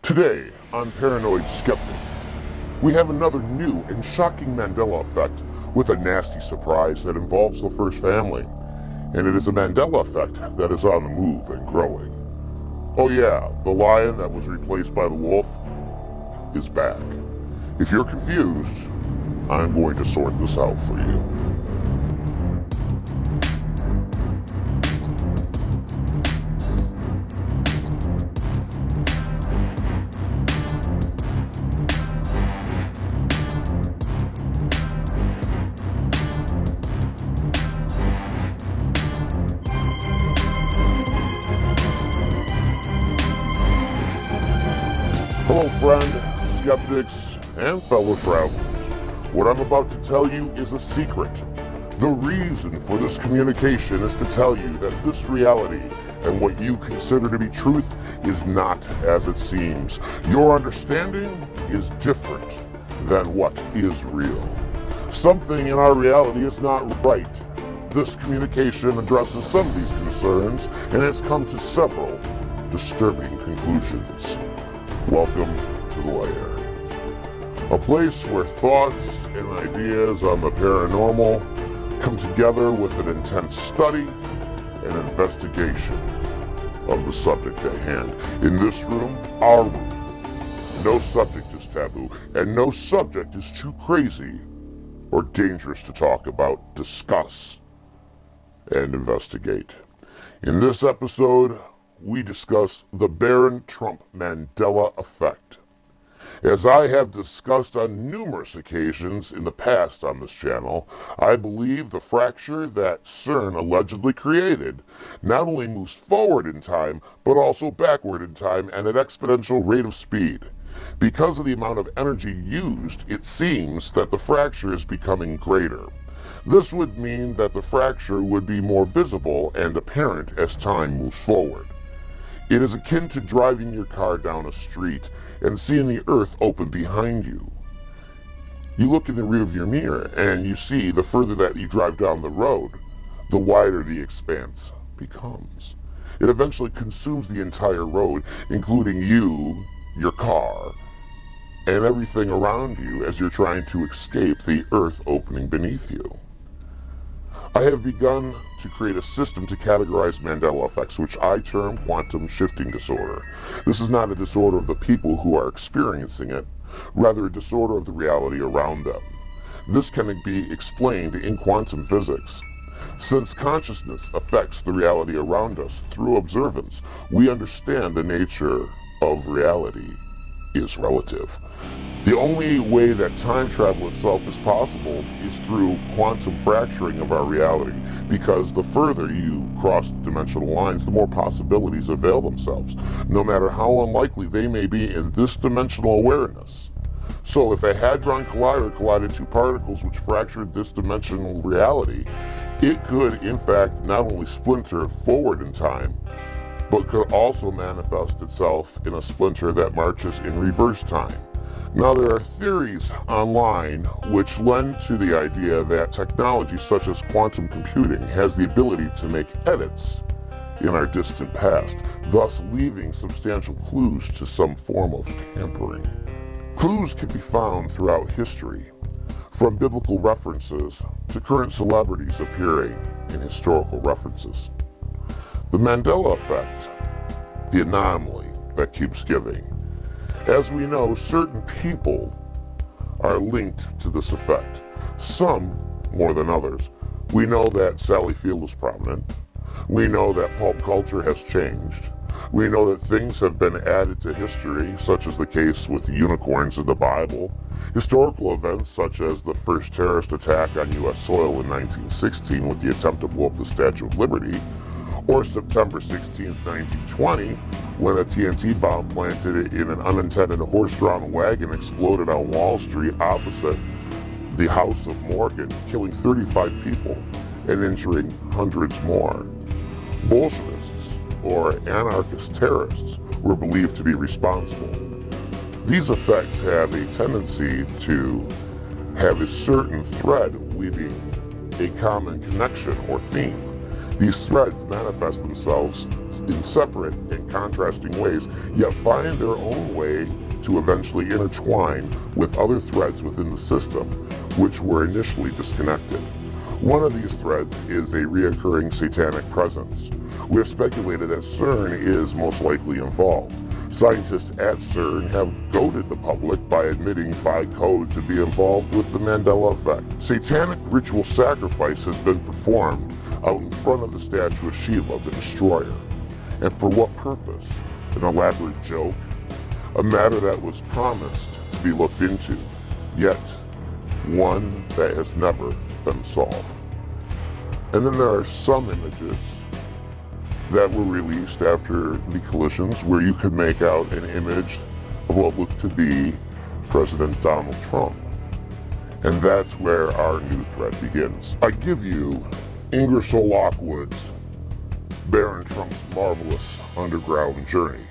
Today, on Paranoid Skeptic, we have another new and shocking Mandela effect with a nasty surprise that involves the first family. And it is a Mandela effect that is on the move and growing. Oh yeah, the lion that was replaced by the wolf is back. If you're confused, I'm going to sort this out for you. Hello friend, skeptics, and fellow travelers. What I'm about to tell you is a secret. The reason for this communication is to tell you that this reality and what you consider to be truth is not as it seems. Your understanding is different than what is real. Something in our reality is not right. This communication addresses some of these concerns and has come to several disturbing conclusions. Welcome to the Lair, a place where thoughts and ideas on the paranormal come together with an intense study and investigation of the subject at hand. In this room, our room, no subject is taboo, and no subject is too crazy or dangerous to talk about, discuss, and investigate. In this episode, we discuss the Trump Mandela Effect. As I have discussed on numerous occasions in the past on this channel, I believe the fracture that CERN allegedly created not only moves forward in time, but also backward in time at an exponential rate of speed. Because of the amount of energy used, it seems that the fracture is becoming greater. This would mean that the fracture would be more visible and apparent as time moves forward. It is akin to driving your car down a street and seeing the earth open behind you. You look in the rearview mirror and you see the further that you drive down the road, the wider the expanse becomes. It eventually consumes the entire road, including you, your car, and everything around you as you're trying to escape the earth opening beneath you. I have begun to create a system to categorize Mandela effects, which I term quantum shifting disorder. This is not a disorder of the people who are experiencing it, rather a disorder of the reality around them. This can be explained in quantum physics. Since consciousness affects the reality around us through observance, we understand the nature of reality is relative. The only way that time travel itself is possible is through quantum fracturing of our reality, because the further you cross the dimensional lines, the more possibilities avail themselves, no matter how unlikely they may be in this dimensional awareness. So if a Hadron Collider collided two particles which fractured this dimensional reality, it could in fact not only splinter forward in time, but could also manifest itself in a splinter that marches in reverse time. Now, there are theories online which lend to the idea that technology such as quantum computing has the ability to make edits in our distant past, thus leaving substantial clues to some form of tampering. Clues can be found throughout history, from biblical references to current celebrities appearing in historical references. The Mandela Effect, the anomaly that keeps giving. As we know, certain people are linked to this effect, some more than others. We know that Sally Field is prominent. We know that pulp culture has changed. We know that things have been added to history, such as the case with unicorns in the Bible, historical events such as the first terrorist attack on U.S. soil in 1916 with the attempt to blow up the Statue of Liberty, or September 16, 1920, when a TNT bomb planted in an unintended horse-drawn wagon exploded on Wall Street opposite the House of Morgan, killing 35 people and injuring hundreds more. Bolshevists, or anarchist terrorists, were believed to be responsible. These effects have a tendency to have a certain thread weaving a common connection or theme. These threads manifest themselves in separate and contrasting ways, yet find their own way to eventually intertwine with other threads within the system, which were initially disconnected. One of these threads is a reoccurring satanic presence. We have speculated that CERN is most likely involved. Scientists at CERN have goaded the public by admitting by code to be involved with the Mandela Effect. Satanic ritual sacrifice has been performed out in front of the statue of Shiva, the destroyer. And for what purpose? An elaborate joke? A matter that was promised to be looked into, yet one that has never been solved. And then there are some images that were released after the collisions where you could make out an image of what looked to be President Donald Trump. And that's where our new thread begins. I give you Ingersoll Lockwood's Baron Trump's Marvelous Underground Journey.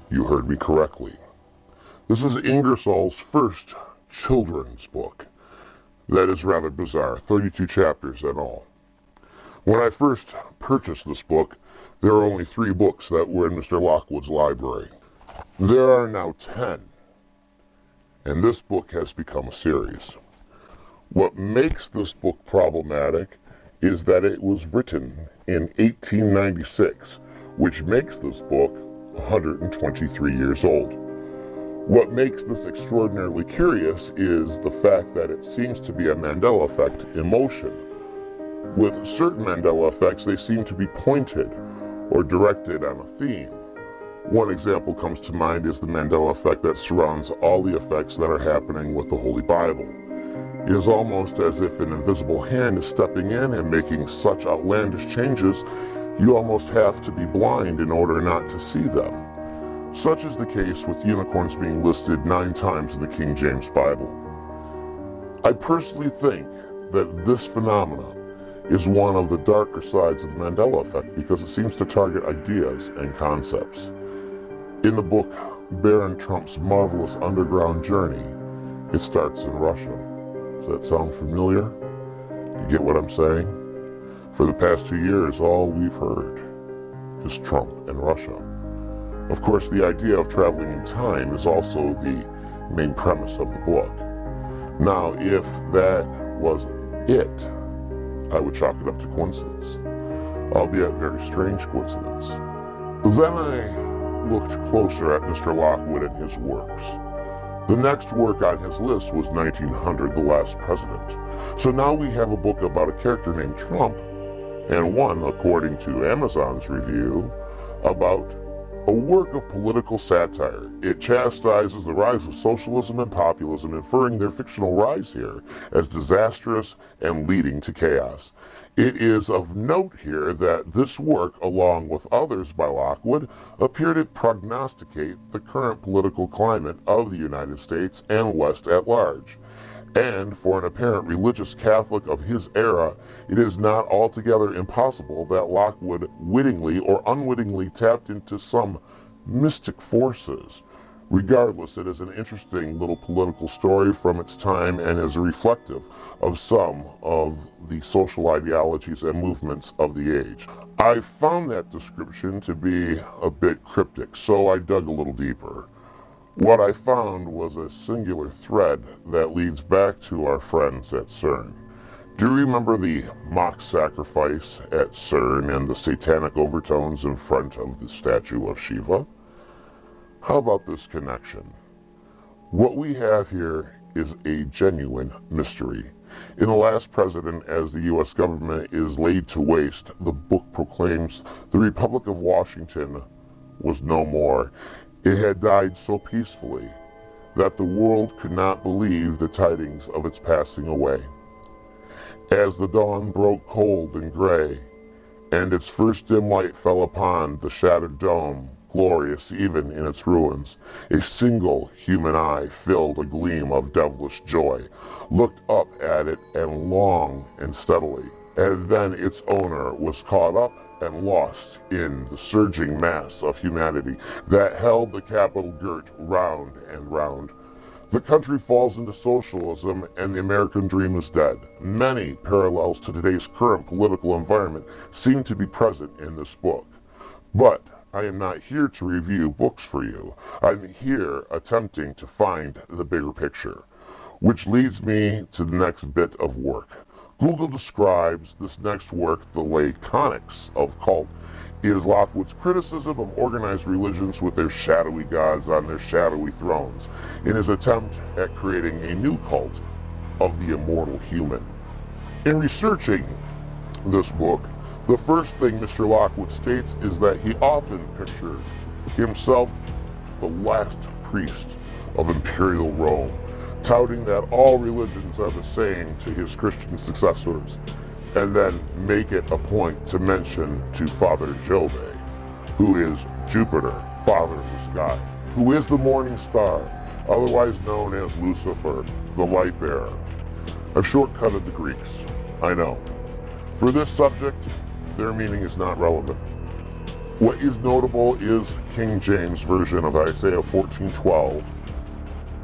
You heard me correctly. This is Ingersoll's first children's book. That is rather bizarre, 32 chapters in all. When I first purchased this book, there were only 3 books that were in Mr. Lockwood's library. There are now 10, and this book has become a series. What makes this book problematic is that it was written in 1896, which makes this book 123 years old. What makes this extraordinarily curious is the fact that it seems to be a Mandela effect in motion. With certain Mandela effects, they seem to be pointed or directed on a theme. One example comes to mind is the Mandela effect that surrounds all the effects that are happening with the Holy Bible. It is almost as if an invisible hand is stepping in and making such outlandish changes, you almost have to be blind in order not to see them. Such is the case with unicorns being listed 9 times in the King James Bible. I personally think that this phenomenon is one of the darker sides of the Mandela effect because it seems to target ideas and concepts. In the book Baron Trump's Marvelous Underground Journey, it starts in Russia. Does that sound familiar? You get what I'm saying? For the past 2 years, all we've heard is Trump and Russia. Of course, the idea of traveling in time is also the main premise of the book. Now, if that was it, I would chalk it up to coincidence, albeit very strange coincidence. Then I looked closer at Mr. Lockwood and his works. The next work on his list was 1900, The Last President. So now we have a book about a character named Trump, and one, according to Amazon's review, about a work of political satire. It chastises the rise of socialism and populism, inferring their fictional rise here as disastrous and leading to chaos. It is of note here that this work, along with others by Lockwood, appear to prognosticate the current political climate of the United States and West at large. And for an apparent religious Catholic of his era, it is not altogether impossible that Lockwood wittingly or unwittingly tapped into some mystic forces. Regardless, it is an interesting little political story from its time and is reflective of some of the social ideologies and movements of the age. I found that description to be a bit cryptic, so I dug a little deeper. What I found was a singular thread that leads back to our friends at CERN. Do you remember the mock sacrifice at CERN and the satanic overtones in front of the statue of Shiva? How about this connection? What we have here is a genuine mystery. In The Last President, as the U.S. government is laid to waste, the book proclaims the Republic of Washington was no more. It had died so peacefully that the world could not believe the tidings of its passing away. As the dawn broke cold and gray, and its first dim light fell upon the shattered dome, glorious even in its ruins, a single human eye filled a gleam of devilish joy, looked up at it and long and steadily, and then its owner was caught up and lost in the surging mass of humanity that held the Capitol girt round and round. The country falls into socialism and the American dream is dead. Many parallels to today's current political environment seem to be present in this book. But I am not here to review books for you. I'm here attempting to find the bigger picture, which leads me to the next bit of work. Google describes this next work, The Laconics of Cult, is Lockwood's criticism of organized religions with their shadowy gods on their shadowy thrones in his attempt at creating a new cult of the immortal human. In researching this book, the first thing Mr. Lockwood states is that he often pictured himself the last priest of imperial Rome, touting that all religions are the same to his Christian successors, and then make it a point to mention to Father Jove, who is Jupiter, father of the sky, who is the morning star, otherwise known as Lucifer, the light bearer. I've shortcutted the Greeks, I know. For this subject, their meaning is not relevant. What is notable is King James' version of Isaiah 14:12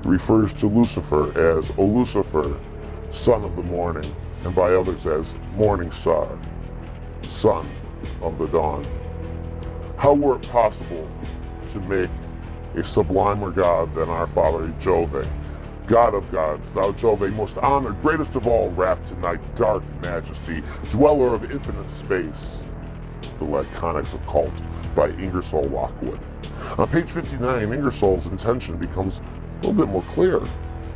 refers to Lucifer as O Lucifer, son of the morning, and by others as morning star, son of the dawn. How were it possible to make a sublimer god than our Father Jove, God of gods, thou Jove, most honored, greatest of all, wrapped in thy dark majesty, dweller of infinite space? The Laconics of Cult by Ingersoll Lockwood. On page 59, Ingersoll's intention becomes a little bit more clear.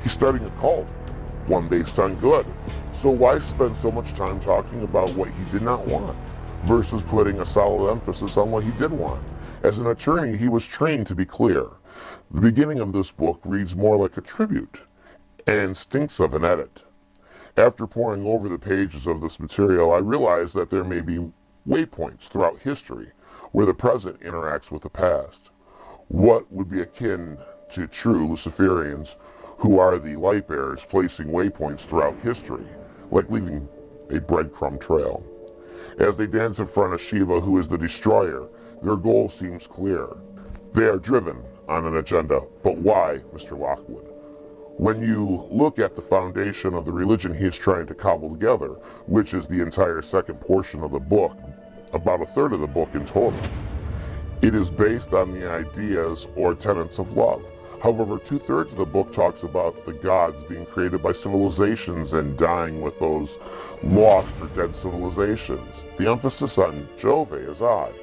He's starting a cult, one based on good. So why spend so much time talking about what he did not want versus putting a solid emphasis on what he did want? As an attorney, he was trained to be clear. The beginning of this book reads more like a tribute and stinks of an edit. After poring over the pages of this material, I realized that there may be waypoints throughout history where the present interacts with the past. What would be akin to true Luciferians who are the light bearers placing waypoints throughout history, like leaving a breadcrumb trail. As they dance in front of Shiva, who is the destroyer, their goal seems clear. They are driven on an agenda, but why, Mr. Lockwood? When you look at the foundation of the religion he is trying to cobble together, which is the entire second portion of the book, about a third of the book in total, it is based on the ideas or tenets of love. However, 2/3 of the book talks about the gods being created by civilizations and dying with those lost or dead civilizations. The emphasis on Jove is odd.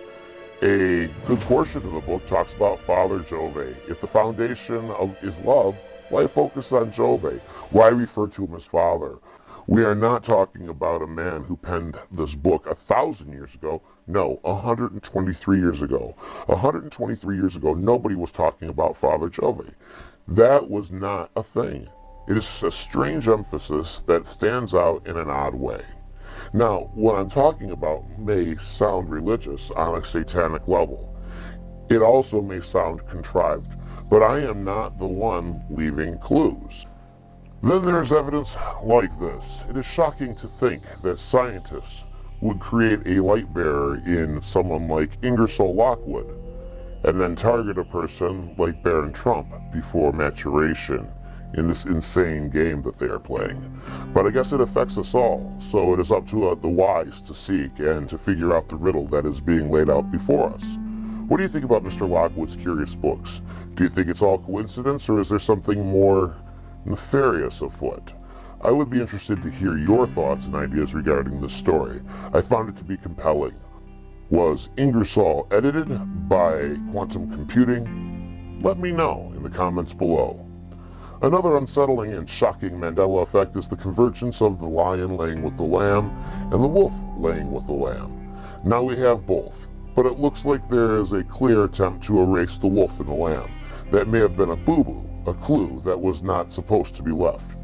A good portion of the book talks about Father Jove. If the foundation is love, why focus on Jove? Why refer to him as Father? We are not talking about a man who penned this book 1,000 years ago. No, 123 years ago. 123 years ago, nobody was talking about Father Jove. That was not a thing. It is a strange emphasis that stands out in an odd way. Now, what I'm talking about may sound religious on a satanic level. It also may sound contrived, but I am not the one leaving clues. Then there's evidence like this. It is shocking to think that scientists would create a light bearer in someone like Ingersoll Lockwood, and then target a person like Baron Trump before maturation in this insane game that they are playing. But I guess it affects us all, so it is up to the wise to seek and to figure out the riddle that is being laid out before us. What do you think about Mr. Lockwood's curious books? Do you think it's all coincidence, or is there something more nefarious afoot? I would be interested to hear your thoughts and ideas regarding this story. I found it to be compelling. Was Ingersoll edited by quantum computing? Let me know in the comments below. Another unsettling and shocking Mandela effect is the convergence of the lion laying with the lamb and the wolf laying with the lamb. Now we have both, but it looks like there is a clear attempt to erase the wolf and the lamb. That may have been a boo-boo, a clue that was not supposed to be left.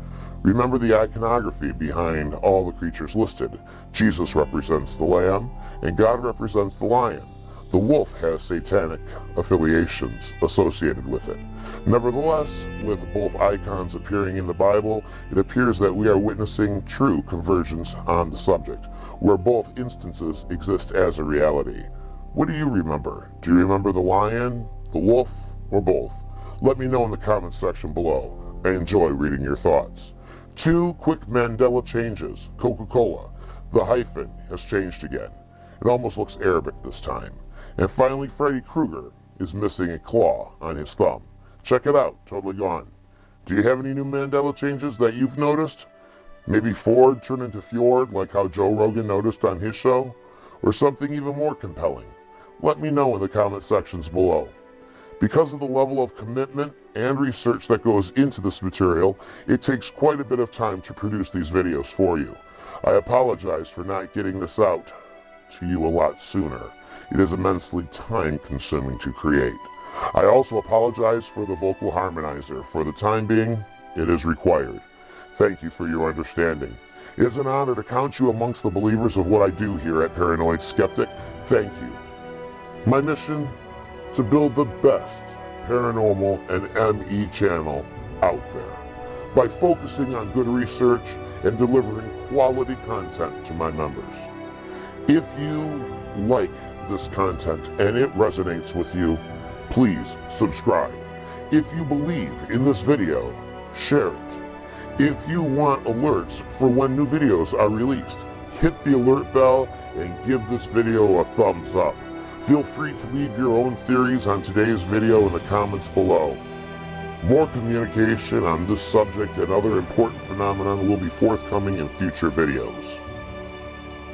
Remember the iconography behind all the creatures listed. Jesus represents the lamb, and God represents the lion. The wolf has satanic affiliations associated with it. Nevertheless, with both icons appearing in the Bible, it appears that we are witnessing true convergence on the subject, where both instances exist as a reality. What do you remember? Do you remember the lion, the wolf, or both? Let me know in the comments section below. I enjoy reading your thoughts. 2 quick Mandela changes. Coca-Cola. The hyphen has changed again. It almost looks Arabic this time. And finally, Freddy Krueger is missing a claw on his thumb. Check it out, totally gone. Do you have any new Mandela changes that you've noticed? Maybe Ford turned into Fjord, like how Joe Rogan noticed on his show? Or something even more compelling? Let me know in the comment sections below. Because of the level of commitment and research that goes into this material, it takes quite a bit of time to produce these videos for you. I apologize for not getting this out to you a lot sooner. It is immensely time-consuming to create. I also apologize for the vocal harmonizer. For the time being, it is required. Thank you for your understanding. It is an honor to count you amongst the believers of what I do here at Paranoid Skeptic. Thank you. My mission? To build the best paranormal and ME channel out there by focusing on good research and delivering quality content to my members. If you like this content and it resonates with you, please subscribe. If you believe in this video, share it. If you want alerts for when new videos are released, hit the alert bell and give this video a thumbs up. Feel free to leave your own theories on today's video in the comments below. More communication on this subject and other important phenomena will be forthcoming in future videos.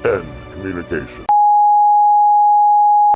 End communication.